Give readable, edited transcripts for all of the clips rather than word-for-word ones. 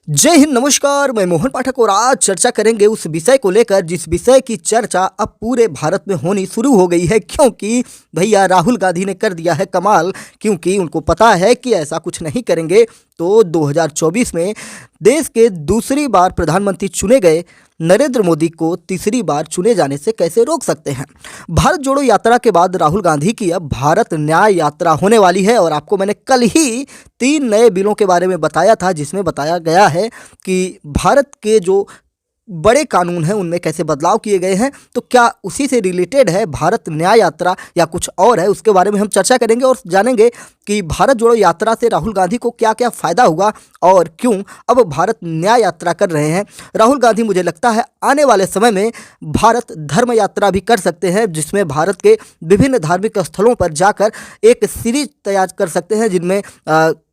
जय हिंद, नमस्कार। मैं मोहन पाठक और आज चर्चा करेंगे उस विषय को लेकर जिस विषय की चर्चा अब पूरे भारत में होनी शुरू हो गई है, क्योंकि भैया राहुल गांधी ने कर दिया है कमाल। क्योंकि उनको पता है कि ऐसा कुछ नहीं करेंगे तो 2024 में देश के दूसरी बार प्रधानमंत्री चुने गए नरेंद्र मोदी को तीसरी बार चुने जाने से कैसे रोक सकते हैं। भारत जोड़ो यात्रा के बाद राहुल गांधी की अब भारत न्याय यात्रा होने वाली है और आपको मैंने कल ही 3 नए बिलों के बारे में बताया था, जिसमें बताया गया है कि भारत के जो बड़े कानून हैं उनमें कैसे बदलाव किए गए हैं। तो क्या उसी से रिलेटेड है भारत न्याय यात्रा या कुछ और है, उसके बारे में हम चर्चा करेंगे और जानेंगे कि भारत जोड़ो यात्रा से राहुल गांधी को क्या क्या फ़ायदा हुआ और क्यों अब भारत न्याय यात्रा कर रहे हैं। राहुल गांधी मुझे लगता है आने वाले समय में भारत धर्म यात्रा भी कर सकते हैं, जिसमें भारत के विभिन्न धार्मिक स्थलों पर जाकर एक सीरीज तैयार कर सकते हैं जिनमें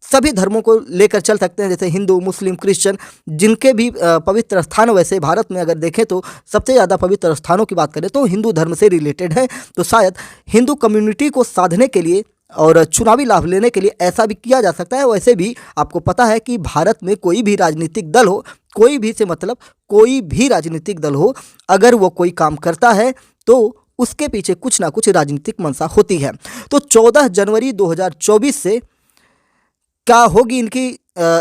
सभी धर्मों को लेकर चल सकते हैं, जैसे हिंदू, मुस्लिम, क्रिश्चियन, जिनके भी पवित्र स्थान। वैसे भारत में अगर देखें तो सबसे ज़्यादा पवित्र स्थानों की बात करें तो हिंदू धर्म से रिलेटेड है। तो शायद हिंदू कम्युनिटी को साधने के लिए और चुनावी लाभ लेने के लिए ऐसा भी किया जा सकता है। वैसे भी आपको पता है कि भारत में कोई भी राजनीतिक दल हो, कोई भी से मतलब कोई भी राजनीतिक दल हो, अगर वो कोई काम करता है तो उसके पीछे कुछ ना कुछ राजनीतिक मंशा होती है। तो 14 जनवरी 2024 से क्या होगी इनकी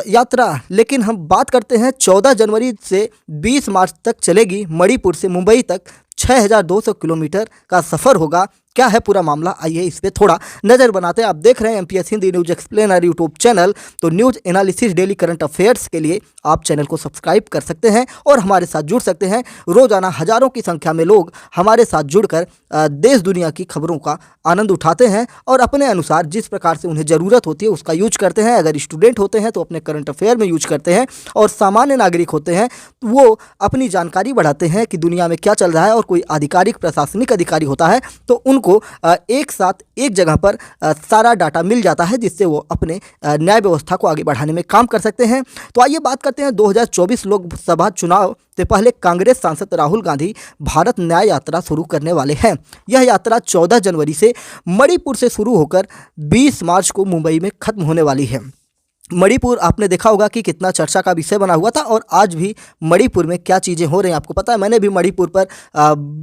यात्रा, लेकिन हम बात करते हैं 14 जनवरी से 20 मार्च तक चलेगी। मणिपुर से मुंबई तक 6200 किलोमीटर का सफ़र होगा। क्या है पूरा मामला, आइए इस पर थोड़ा नज़र बनाते हैं। आप देख रहे हैं MPS Hindi news explainer YouTube channel. तो news analysis, daily current affairs के लिए आप चैनल को सब्सक्राइब कर सकते हैं और हमारे साथ जुड़ सकते हैं। रोजाना हज़ारों की संख्या में लोग हमारे साथ जुड़कर देश दुनिया की खबरों का आनंद उठाते हैं और अपने अनुसार जिस प्रकार से उन्हें ज़रूरत होती है उसका यूज करते हैं। अगर स्टूडेंट होते हैं तो अपने करंट अफेयर में यूज करते हैं और सामान्य नागरिक होते हैं तो वो अपनी जानकारी बढ़ाते हैं कि दुनिया में क्या चल रहा है। और कोई आधिकारिक प्रशासनिक अधिकारी होता है तो उनको एक साथ एक जगह पर सारा डाटा मिल जाता है, जिससे वो अपने न्याय व्यवस्था को आगे बढ़ाने में काम कर सकते हैं। तो आइए बात करते हैं 2024 लोकसभा चुनाव से पहले कांग्रेस सांसद राहुल गांधी भारत न्याय यात्रा शुरू करने वाले हैं। यह यात्रा 14 जनवरी से मणिपुर से शुरू होकर 20 मार्च को मुंबई में खत्म होने वाली है। मणिपुर आपने देखा होगा कि कितना चर्चा का विषय बना हुआ था और आज भी मणिपुर में क्या चीज़ें हो रही हैं आपको पता है। मैंने भी मणिपुर पर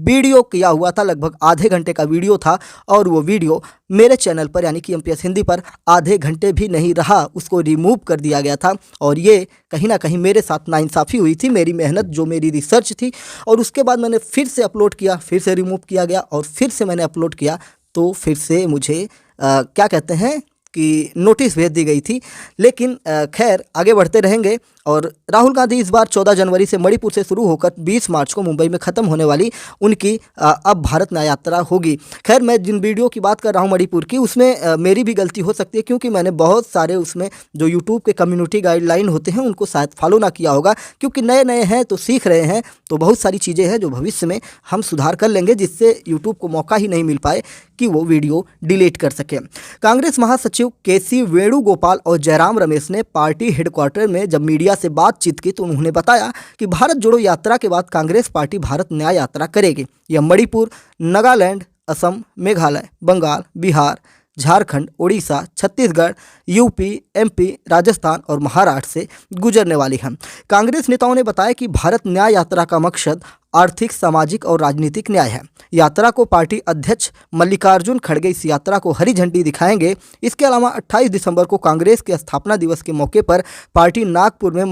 वीडियो किया हुआ था, लगभग आधे घंटे का वीडियो था और वो वीडियो मेरे चैनल पर यानी कि एमपीएस हिंदी पर आधे घंटे भी नहीं रहा, उसको रिमूव कर दिया गया था। और ये कहीं ना कहीं मेरे साथ नाइंसाफ़ी हुई थी, मेरी मेहनत जो मेरी रिसर्च थी। और उसके बाद मैंने फिर से अपलोड किया, फिर से रिमूव किया गया और फिर से मैंने अपलोड किया तो फिर से मुझे क्या कहते हैं कि नोटिस भेज दी गई थी। लेकिन खैर आगे बढ़ते रहेंगे। और राहुल गांधी इस बार 14 जनवरी से मणिपुर से शुरू होकर 20 मार्च को मुंबई में ख़त्म होने वाली उनकी अब भारत न्याय यात्रा होगी। खैर मैं जिन वीडियो की बात कर रहा हूं मणिपुर की, उसमें मेरी भी गलती हो सकती है, क्योंकि मैंने बहुत सारे उसमें जो यूट्यूब के कम्युनिटी गाइडलाइन होते हैं उनको शायद फॉलो ना किया होगा, क्योंकि नए नए हैं तो सीख रहे हैं। तो बहुत सारी चीज़ें हैं जो भविष्य में हम सुधार कर लेंगे, जिससे यूट्यूब को मौका ही नहीं मिल पाए कि वो वीडियो डिलीट कर सकें। कांग्रेस महासचिव केसी वेणुगोपाल और जयराम रमेश ने पार्टी हेडक्वार्टर में जब मीडिया से बातचीत की तो उन्होंने बताया कि भारत जोड़ो यात्रा के बाद कांग्रेस पार्टी भारत न्याय यात्रा करेगी। यह मणिपुर, नागालैंड, असम, मेघालय, बंगाल, बिहार, झारखंड, उड़ीसा, छत्तीसगढ़, यूपी, एमपी, राजस्थान और महाराष्ट्र से गुजरने वाली है। कांग्रेस नेताओं ने बताया कि भारत न्याय यात्रा का मकसद आर्थिक, सामाजिक और राजनीतिक न्याय है। यात्रा को पार्टी अध्यक्ष मल्लिकार्जुन खड़गे इस यात्रा को हरी झंडी दिखाएंगे। इसके अलावा 28 दिसंबर को कांग्रेस के स्थापना दिवस के मौके पर पार्टी नागपुर में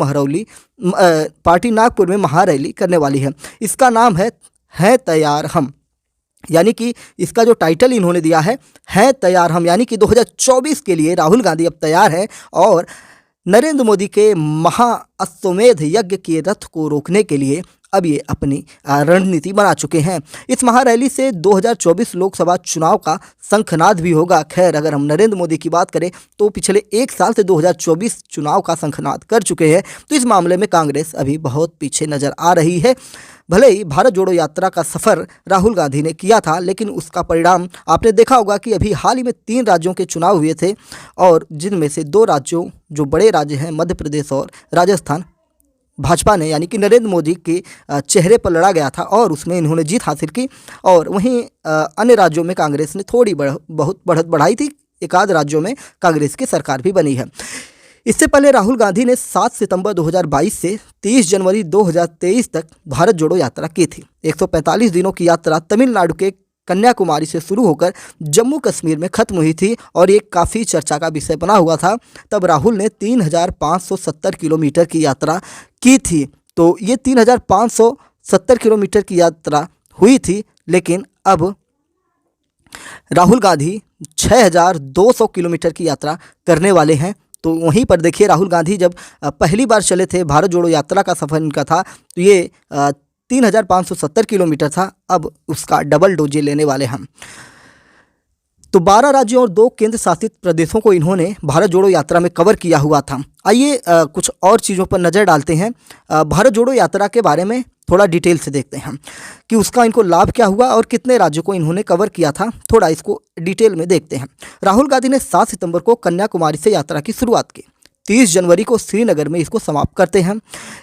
महारैली करने वाली है। इसका नाम है तैयार हम, यानी कि इसका जो टाइटल इन्होंने दिया है तैयार हम, यानी कि 2024 के लिए राहुल गांधी अब तैयार हैं और नरेंद्र मोदी के महाअश्वमेध यज्ञ के रथ को रोकने के लिए अब ये अपनी रणनीति बना चुके हैं। इस महारैली से 2024 लोकसभा चुनाव का शंखनाद भी होगा। खैर अगर हम नरेंद्र मोदी की बात करें तो पिछले एक साल से 2024 चुनाव का शंखनाद कर चुके हैं, तो इस मामले में कांग्रेस अभी बहुत पीछे नज़र आ रही है। भले ही भारत जोड़ो यात्रा का सफ़र राहुल गांधी ने किया था, लेकिन उसका परिणाम आपने देखा होगा कि अभी हाल ही में 3 राज्यों के चुनाव हुए थे और जिनमें से 2 राज्यों जो बड़े राज्य हैं मध्य प्रदेश और राजस्थान, भाजपा ने यानी कि नरेंद्र मोदी के चेहरे पर लड़ा गया था और उसमें इन्होंने जीत हासिल की। और वहीं अन्य राज्यों में कांग्रेस ने थोड़ी बहुत बढ़त बढ़ाई थी, एक आध राज्यों में कांग्रेस की सरकार भी बनी है। इससे पहले राहुल गांधी ने 7 सितंबर 2022 से 30 जनवरी 2023 तक भारत जोड़ो यात्रा की थी। 145 दिनों की यात्रा तमिलनाडु के कन्याकुमारी से शुरू होकर जम्मू कश्मीर में खत्म हुई थी और ये काफ़ी चर्चा का विषय बना हुआ था। तब राहुल ने 3570 किलोमीटर की यात्रा की थी। तो ये 3570 किलोमीटर की यात्रा हुई थी, लेकिन अब राहुल गांधी 6200 किलोमीटर की यात्रा करने वाले हैं। तो वहीं पर देखिए, राहुल गांधी जब पहली बार चले थे, भारत जोड़ो यात्रा का सफ़र इनका था, तो ये 3570 किलोमीटर था। अब उसका डबल डोज लेने वाले हम। तो 12 राज्यों और 2 केंद्र शासित प्रदेशों को इन्होंने भारत जोड़ो यात्रा में कवर किया हुआ था। आइए कुछ और चीज़ों पर नज़र डालते हैं। भारत जोड़ो यात्रा के बारे में थोड़ा डिटेल से देखते हैं कि उसका इनको लाभ क्या हुआ और कितने राज्यों को इन्होंने कवर किया था। थोड़ा इसको डिटेल में देखते हैं। राहुल गांधी ने 7 सितंबर को कन्याकुमारी से यात्रा की शुरुआत की। 30 जनवरी को श्रीनगर में इसको समाप्त करते हैं।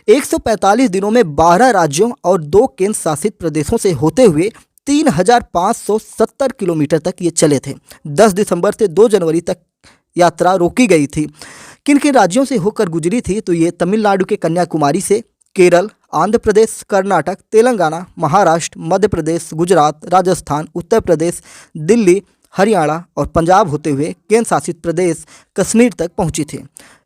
145 दिनों में 12 राज्यों और 2 केंद्र शासित प्रदेशों से होते हुए 3570 किलोमीटर तक ये चले थे। 10 दिसंबर से 2 जनवरी तक यात्रा रोकी गई थी। किन किन राज्यों से होकर गुजरी थी? तो ये तमिलनाडु के कन्याकुमारी से केरल, आंध्र प्रदेश, कर्नाटक, तेलंगाना, महाराष्ट्र, मध्य प्रदेश, गुजरात, राजस्थान, उत्तर प्रदेश, दिल्ली, हरियाणा और पंजाब होते हुए केंद्र शासित प्रदेश कश्मीर तक पहुंची थी।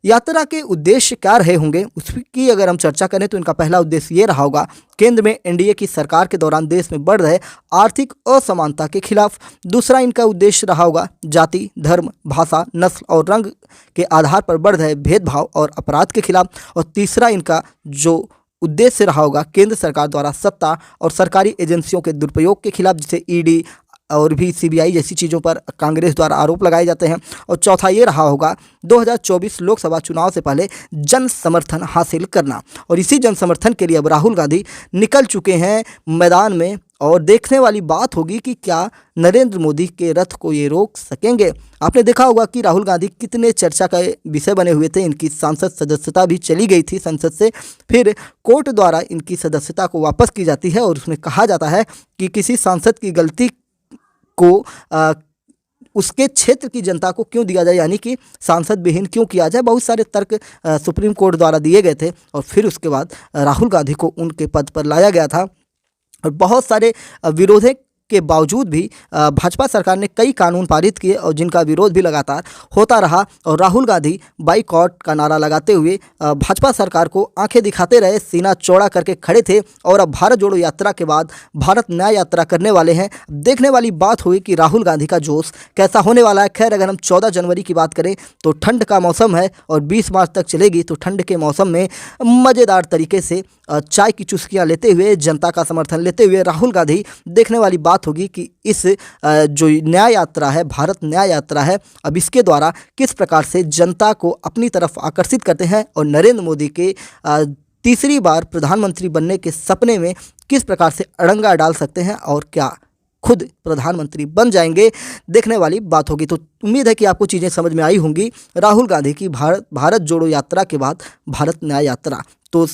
यात्रा के उद्देश्य क्या रहे होंगे उसकी अगर हम चर्चा करें तो इनका पहला उद्देश्य ये रहा होगा, केंद्र में एनडीए की सरकार के दौरान देश में बढ़ रहे आर्थिक असमानता के खिलाफ। दूसरा इनका उद्देश्य रहा होगा जाति, धर्म, भाषा, नस्ल और रंग के आधार पर बढ़ रहे भेदभाव और अपराध के खिलाफ। और तीसरा इनका जो उद्देश्य रहा होगा, केंद्र सरकार द्वारा सत्ता और सरकारी एजेंसियों के दुरुपयोग के खिलाफ, जैसे ईडी और भी सीबीआई जैसी चीज़ों पर कांग्रेस द्वारा आरोप लगाए जाते हैं। और चौथा ये रहा होगा 2024 लोकसभा चुनाव से पहले जन समर्थन हासिल करना। और इसी जन समर्थन के लिए अब राहुल गांधी निकल चुके हैं मैदान में। और देखने वाली बात होगी कि क्या नरेंद्र मोदी के रथ को ये रोक सकेंगे। आपने देखा होगा कि राहुल गांधी कितने चर्चा का विषय बने हुए थे। इनकी सांसद सदस्यता भी चली गई थी संसद से, फिर कोर्ट द्वारा इनकी सदस्यता को वापस की जाती है और उसमें कहा जाता है कि किसी सांसद की गलती को उसके क्षेत्र की जनता को क्यों दिया जाए, यानी कि सांसद विहीन क्यों किया जाए। बहुत सारे तर्क सुप्रीम कोर्ट द्वारा दिए गए थे और फिर उसके बाद राहुल गांधी को उनके पद पर लाया गया था। और बहुत सारे विरोध के बावजूद भी भाजपा सरकार ने कई कानून पारित किए और जिनका विरोध भी लगातार होता रहा। और राहुल गांधी बाइकॉट का नारा लगाते हुए भाजपा सरकार को आंखें दिखाते रहे, सीना चौड़ा करके खड़े थे। और अब भारत जोड़ो यात्रा के बाद भारत न्याय यात्रा करने वाले हैं। देखने वाली बात हुई कि राहुल गांधी का जोश कैसा होने वाला है। खैर, अगर हम 14 जनवरी की बात करें तो ठंड का मौसम है और 20 मार्च तक चलेगी। तो ठंड के मौसम में मज़ेदार तरीके से चाय की चुस्कियाँ लेते हुए, जनता का समर्थन लेते हुए राहुल गांधी, देखने वाली बात होगी कि इस जो न्याय यात्रा है, भारत न्याय यात्रा है, अब इसके द्वारा किस प्रकार से जनता को अपनी तरफ आकर्षित करते हैं और नरेंद्र मोदी के तीसरी बार प्रधानमंत्री बनने के सपने में किस प्रकार से अड़ंगा डाल सकते हैं और क्या खुद प्रधानमंत्री बन जाएंगे। देखने वाली बात होगी। तो उम्मीद है कि आपको चीज़ें समझ में आई होंगी। राहुल गांधी की भारत जोड़ो यात्रा के बाद भारत न्याय यात्रा तो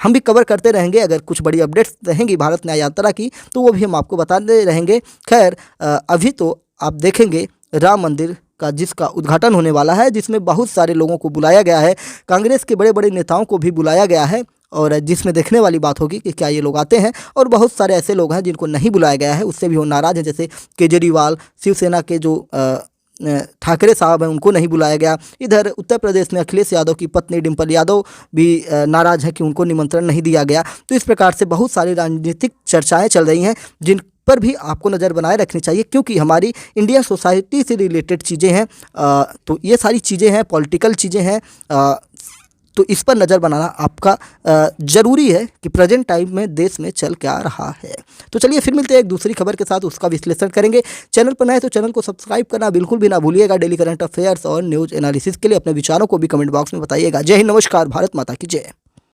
हम भी कवर करते रहेंगे। अगर कुछ बड़ी अपडेट्स रहेंगी भारत न्याय यात्रा की तो वो भी हम आपको बताते रहेंगे। खैर, अभी तो आप देखेंगे राम मंदिर का जिसका उद्घाटन होने वाला है, जिसमें बहुत सारे लोगों को बुलाया गया है, कांग्रेस के बड़े बड़े नेताओं को भी बुलाया गया है। और जिसमें देखने वाली बात होगी कि क्या ये लोग आते हैं। और बहुत सारे ऐसे लोग हैं जिनको नहीं बुलाया गया है, उससे भी वो नाराज़ हैं, जैसे केजरीवाल, शिवसेना के जो ठाकरे साहब हैं, उनको नहीं बुलाया गया। इधर उत्तर प्रदेश में अखिलेश यादव की पत्नी डिम्पल यादव भी नाराज़ हैं कि उनको निमंत्रण नहीं दिया गया। तो इस प्रकार से बहुत सारी राजनीतिक चर्चाएं चल रही हैं जिन पर भी आपको नज़र बनाए रखनी चाहिए, क्योंकि हमारी इंडियन सोसाइटी से रिलेटेड चीज़ें हैं। तो ये सारी चीज़ें हैं, पॉलिटिकल चीज़ें हैं। तो इस पर नज़र बनाना आपका ज़रूरी है कि प्रेजेंट टाइम में देश में चल क्या रहा है। तो चलिए फिर मिलते हैं एक दूसरी खबर के साथ, उसका विश्लेषण करेंगे। चैनल पर नए तो चैनल को सब्सक्राइब करना बिल्कुल भी ना भूलिएगा। डेली करंट अफेयर्स और न्यूज़ एनालिसिस के लिए अपने विचारों को भी कमेंट बॉक्स में बताइएगा। जय हिंद, नमस्कार, भारत माता की जय।